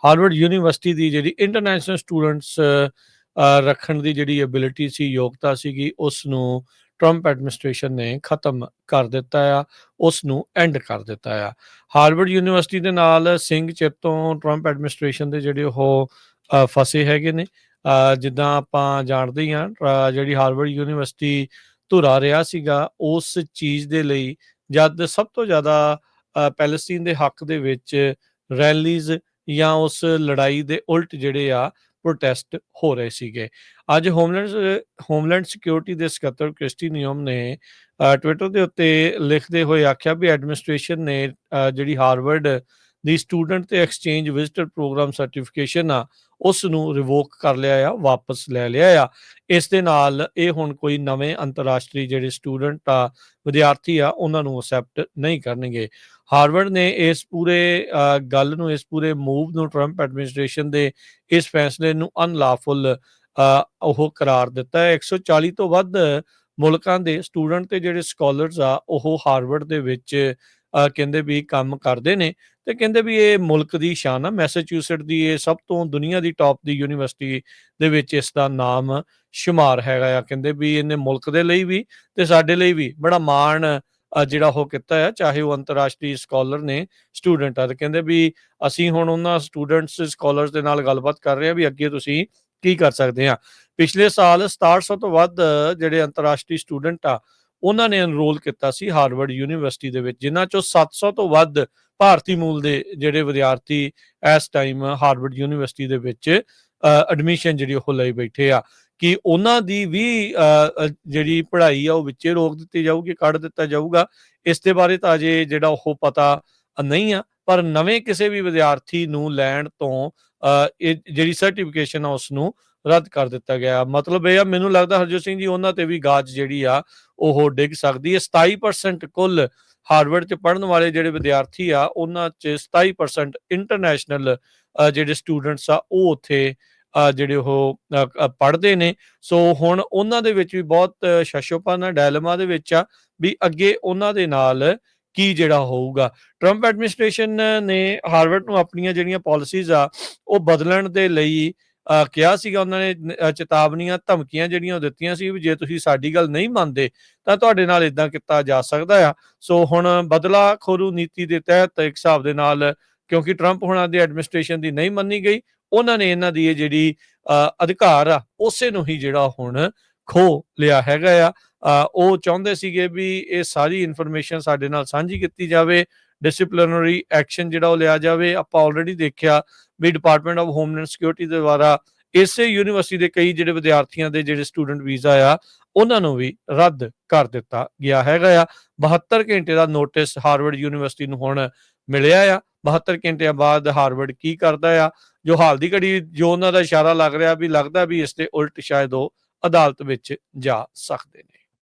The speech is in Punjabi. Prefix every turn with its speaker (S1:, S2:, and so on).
S1: ਹਾਰਵਰਡ ਯੂਨੀਵਰਸਿਟੀ ਦੀ ਜਿਹੜੀ ਇੰਟਰਨੈਸ਼ਨਲ ਸਟੂਡੈਂਟਸ ਰੱਖਣ ਦੀ ਜਿਹੜੀ ਐਬਿਲਿਟੀ ਸੀ, ਯੋਗਤਾ ਸੀਗੀ, ਉਸ ਨੂੰ ਟਰੰਪ ਐਡਮਿਨਿਸਟ੍ਰੇਸ਼ਨ ਨੇ ਖਤਮ ਕਰ ਦਿੱਤਾ ਆ, ਉਸ ਨੂੰ ਐਂਡ ਕਰ ਦਿੱਤਾ ਆ। ਹਾਰਵਰਡ ਯੂਨੀਵਰਸਿਟੀ ਦੇ ਨਾਲ ਸਿੰਘ ਚਿਰ ਤੋਂ ਟਰੰਪ ਐਡਮਿਨਿਸਟ੍ਰੇਸ਼ਨ ਦੇ ਜਿਹੜੇ ਉਹ ਫਸੇ ਹੈਗੇ ਨੇ। ਜਿੱਦਾਂ ਆਪਾਂ ਜਾਣਦੇ ਹੀ ਹਾਂ, ਜਿਹੜੀ ਹਾਰਵਰਡ ਯੂਨੀਵਰਸਿਟੀ ਧੁਰਾ ਰਿਹਾ ਸੀਗਾ, ਉਸ ਚੀਜ਼ ਦੇ ਲਈ ਜਦ ਸਭ ਤੋਂ ਜ਼ਿਆਦਾ ਪੈਲਸਤੀਨ ਦੇ ਹੱਕ ਦੇ ਵਿੱਚ ਰੈਲੀਜ਼ ਜਾਂ ਉਸ ਲੜਾਈ ਦੇ ਉਲਟ ਜਿਹੜੇ ਆ ਪ੍ਰੋਟੈਸਟ ਹੋ ਰਹੇ ਸੀਗੇ। ਅੱਜ ਹੋਮਲੈਂਡ ਸਿਕਿਉਰਿਟੀ ਦੇ ਸਕੱਤਰ ਕ੍ਰਿਸਟੀ ਨਿਯਮ ਨੇ ਟਵਿੱਟਰ ਦੇ ਉੱਤੇ ਲਿਖਦੇ ਹੋਏ ਆਖਿਆ ਵੀ ਐਡਮਿਨਿਸਟ੍ਰੇਸ਼ਨ ਨੇ ਜਿਹੜੀ ਹਾਰਵਰਡ ਦੀ ਸਟੂਡੈਂਟ ਤੇ ਐਕਸਚੇਂਜ ਵਿਜ਼ਟਰ ਪ੍ਰੋਗਰਾਮ ਸਰਟੀਫਿਕੇਸ਼ਨ ਆ, ਉਸ ਨੂੰ ਰਿਵੋਕ ਕਰ ਲਿਆ ਆ, ਵਾਪਸ ਲੈ ਲਿਆ ਆ। ਇਸ ਦੇ ਨਾਲ ਇਹ ਹੁਣ ਕੋਈ ਨਵੇਂ ਅੰਤਰਰਾਸ਼ਟਰੀ ਜਿਹੜੇ ਸਟੂਡੈਂਟ ਆ, ਵਿਦਿਆਰਥੀ ਆ, ਉਹਨਾਂ ਨੂੰ ਅਸੈਪਟ ਨਹੀਂ ਕਰਨਗੇ। ਹਾਰਵਰਡ ਨੇ ਇਸ ਪੂਰੇ ਗੱਲ ਨੂੰ, ਇਸ ਪੂਰੇ ਮੂਵ ਨੂੰ, ਟਰੰਪ ਐਡਮਿਨਿਸਟ੍ਰੇਸ਼ਨ ਦੇ ਇਸ ਫੈਸਲੇ ਨੂੰ ਅਨਲਾਫੁਲ ਉਹ ਕਰਾਰ ਦਿੱਤਾ ਹੈ। 140 ਤੋਂ ਵੱਧ ਮੁਲਕਾਂ ਦੇ ਸਟੂਡੈਂਟ ਤੇ ਜਿਹੜੇ ਸਕਾਲਰਸ ਆ, ਉਹ ਹਾਰਵਰਡ ਦੇ ਵਿੱਚ ਕਹਿੰਦੇ ਵੀ ਕੰਮ ਕਰਦੇ ਨੇ ਤੇ ਕਹਿੰਦੇ ਵੀ ਇਹ ਮੁਲਕ ਦੀ ਸ਼ਾਨ ਆ। ਮੈਸਾਚੂਸੇਟ ਦੀ ਇਹ ਸਭ ਤੋਂ ਦੁਨੀਆ ਦੀ ਟੌਪ ਦੀ ਯੂਨੀਵਰਸਿਟੀ ਦੇ ਵਿੱਚ ਇਸ ਦਾ ਨਾਮ ਸ਼ੁਮਾਰ ਹੈਗਾ ਆ। ਕਹਿੰਦੇ ਵੀ ਇਹਨੇ ਮੁਲਕ ਦੇ ਲਈ ਵੀ ਤੇ ਸਾਡੇ ਲਈ ਵੀ ਬੜਾ ਮਾਣ ਜਿਹੜਾ ਉਹ ਕੀਤਾ ਆ, ਚਾਹੇ ਉਹ ਅੰਤਰਰਾਸ਼ਟਰੀ ਸਕਾਲਰ ਨੇ, ਸਟੂਡੈਂਟ ਆ। ਤੇ ਕਹਿੰਦੇ ਵੀ ਅਸੀਂ ਹੁਣ ਉਹਨਾਂ ਸਟੂਡੈਂਟਸ ਸਕਾਲਰਸ ਦੇ ਨਾਲ ਗੱਲਬਾਤ ਕਰ ਰਹੇ ਹਾਂ ਵੀ ਅੱਗੇ ਤੁਸੀਂ ਕੀ ਕਰ ਸਕਦੇ ਆ। ਪਿਛਲੇ ਸਾਲ 6700 ਤੋਂ ਵੱਧ ਜਿਹੜੇ ਅੰਤਰਰਾਸ਼ਟਰੀ ਸਟੂਡੈਂਟ ਆ, ਉਹਨਾਂ ਨੇ ਐਨਰੋਲ ਕੀਤਾ ਸੀ ਹਾਰਵਰਡ ਯੂਨੀਵਰਸਿਟੀ ਦੇ ਵਿੱਚ, ਜਿਨ੍ਹਾਂ ਚੋਂ 700 ਤੋਂ ਵੱਧ ਭਾਰਤੀ ਮੂਲ ਦੇ ਜਿਹੜੇ ਵਿਦਿਆਰਥੀ ਇਸ ਟਾਈਮ ਹਾਰਵਰਡ ਯੂਨੀਵਰਸਿਟੀ ਦੇ ਵਿੱਚ ਐਡਮਿਸ਼ਨ ਜਿਹੜੀ ਉਹ ਲਈ ਬੈਠੇ ਆ। ਕਿ ਉਹਨਾਂ ਦੀ ਵੀ ਜਿਹੜੀ ਪੜ੍ਹਾਈ ਆ ਉਹ ਵਿੱਚੇ ਰੋਕ ਦਿੱਤੀ ਜਾਊਗੀ, ਕੱਢ ਦਿੱਤਾ ਜਾਊਗਾ, ਇਸ ਦੇ ਬਾਰੇ ਤਾਂ ਅਜੇ ਜਿਹੜਾ ਉਹ ਪਤਾ ਨਹੀਂ ਆ। ਪਰ ਨਵੇਂ ਕਿਸੇ ਵੀ ਵਿਦਿਆਰਥੀ ਨੂੰ ਲੈਣ ਤੋਂ ਇਹ ਜਿਹੜੀ ਸਰਟੀਫਿਕੇਸ਼ਨ ਆ ਉਸ ਨੂੰ ਰੱਦ ਕਰ ਦਿੱਤਾ ਗਿਆ। ਮਤਲਬ ਇਹ ਆ, ਮੈਨੂੰ ਲੱਗਦਾ ਹਰਜੋਤ ਸਿੰਘ ਜੀ, ਉਹਨਾਂ ਤੇ ਵੀ ਗਾਜ ਜਿਹੜੀ ਆ ਉਹ ਡਿੱਗ ਸਕਦੀ ਹੈ। 27% ਕੁੱਲ ਹਾਰਵਰਡ 'ਚ ਪੜ੍ਹਨ ਵਾਲੇ ਜਿਹੜੇ ਵਿਦਿਆਰਥੀ ਆ, ਉਹਨਾਂ 'ਚ 27% ਇੰਟਰਨੈਸ਼ਨਲ ਜਿਹੜੇ ਸਟੂਡੈਂਟਸ ਆ, ਉਹ ਉੱਥੇ ਜਿਹੜੇ ਉਹ ਪੜ੍ਹਦੇ ਨੇ। ਸੋ ਹੁਣ ਉਹਨਾਂ ਦੇ ਵਿੱਚ ਵੀ ਬਹੁਤ ਸ਼ਸ਼ੋਪਨ ਡਾਇਲਮਾ ਦੇ ਵਿੱਚ ਆ ਵੀ ਅੱਗੇ ਉਹਨਾਂ ਦੇ ਨਾਲ ਕੀ ਜਿਹੜਾ ਹੋਊਗਾ। ਟਰੰਪ ਐਡਮਿਨਿਸਟ੍ਰੇਸ਼ਨ ਨੇ ਹਾਰਵਰਡ ਨੂੰ ਆਪਣੀਆਂ ਜਿਹੜੀਆਂ ਪਾਲਿਸੀਜ਼ ਆ ਉਹ ਬਦਲਣ ਦੇ ਲਈ ਕਿਹਾ ਸੀਗਾ। ਉਹਨਾਂ ਨੇ ਚੇਤਾਵਨੀਆਂ, ਧਮਕੀਆਂ ਜਿਹੜੀਆਂ ਉਹ ਦਿੱਤੀਆਂ ਸੀ ਵੀ ਜੇ ਤੁਸੀਂ ਸਾਡੀ ਗੱਲ ਨਹੀਂ ਮੰਨਦੇ ਤਾਂ ਤੁਹਾਡੇ ਨਾਲ ਇੱਦਾਂ ਕੀਤਾ ਜਾ ਸਕਦਾ ਆ। ਸੋ ਹੁਣ ਬਦਲਾਖੋਰੂ ਨੀਤੀ ਦੇ ਤਹਿਤ ਇੱਕ ਹਿਸਾਬ ਦੇ ਨਾਲ, ਕਿਉਂਕਿ ਟਰੰਪ ਹੁਣਾਂ ਦੀ ਐਡਮਿਨਿਸਟ੍ਰੇਸ਼ਨ ਦੀ ਨਹੀਂ ਮੰਨੀ ਗਈ, ਉਹਨਾਂ ਨੇ ਇਹਨਾਂ ਦੀ ਇਹ ਜਿਹੜੀ ਅਧਿਕਾਰ ਆ ਉਸੇ ਨੂੰ ਹੀ ਜਿਹੜਾ ਹੁਣ ਖੋਹ ਲਿਆ ਹੈਗਾ ਆ। ਉਹ ਚਾਹੁੰਦੇ ਸੀਗੇ ਵੀ ਇਹ ਸਾਰੀ ਇਨਫੋਰਮੇਸ਼ਨ ਸਾਡੇ ਨਾਲ ਸਾਂਝੀ ਕੀਤੀ ਜਾਵੇ, ਡਿਸਪਲਿਨਰੀ ਐਕਸ਼ਨ ਜਿਹੜਾ ਉਹ ਲਿਆ ਜਾਵੇ। ਆਪਾਂ ਆਲਰੇਡੀ ਦੇਖਿਆ ਵੀ ਡਿਪਾਰਟਮੈਂਟ ਆਫ ਹੋਮਲੈਂਡ ਸਿਕਿਉਰਿਟੀ ਦੇ ਦੁਆਰਾ ਇਸੇ ਯੂਨੀਵਰਸਿਟੀ ਦੇ ਕਈ ਜਿਹੜੇ ਵਿਦਿਆਰਥੀਆਂ ਦੇ ਜਿਹੜੇ ਸਟੂਡੈਂਟ ਵੀਜ਼ਾ ਆ, ਉਹਨਾਂ ਨੂੰ ਵੀ ਰੱਦ ਕਰ ਦਿੱਤਾ ਗਿਆ ਹੈਗਾ ਆ। 72 ਘੰਟੇ ਦਾ ਨੋਟਿਸ ਹਾਰਵਰਡ ਯੂਨੀਵਰਸਿਟੀ ਨੂੰ ਹੁਣ ਮਿਲਿਆ ਆ। 72 ਘੰਟਿਆਂ ਬਾਅਦ ਹਾਰਵਰਡ ਕੀ ਕਰਦਾ ਆ, ਜੋ ਹਾਲ ਦੀ ਘੜੀ ਜੋ ਉਹਨਾਂ ਦਾ ਇਸ਼ਾਰਾ ਲੱਗ ਰਿਹਾ ਵੀ ਲੱਗਦਾ ਵੀ ਇਸ ਦੇ ਉਲਟ ਸ਼ਾਇਦ ਉਹ ਅਦਾਲਤ ਵਿੱਚ ਜਾ ਸਕਦੇ ਨੇ।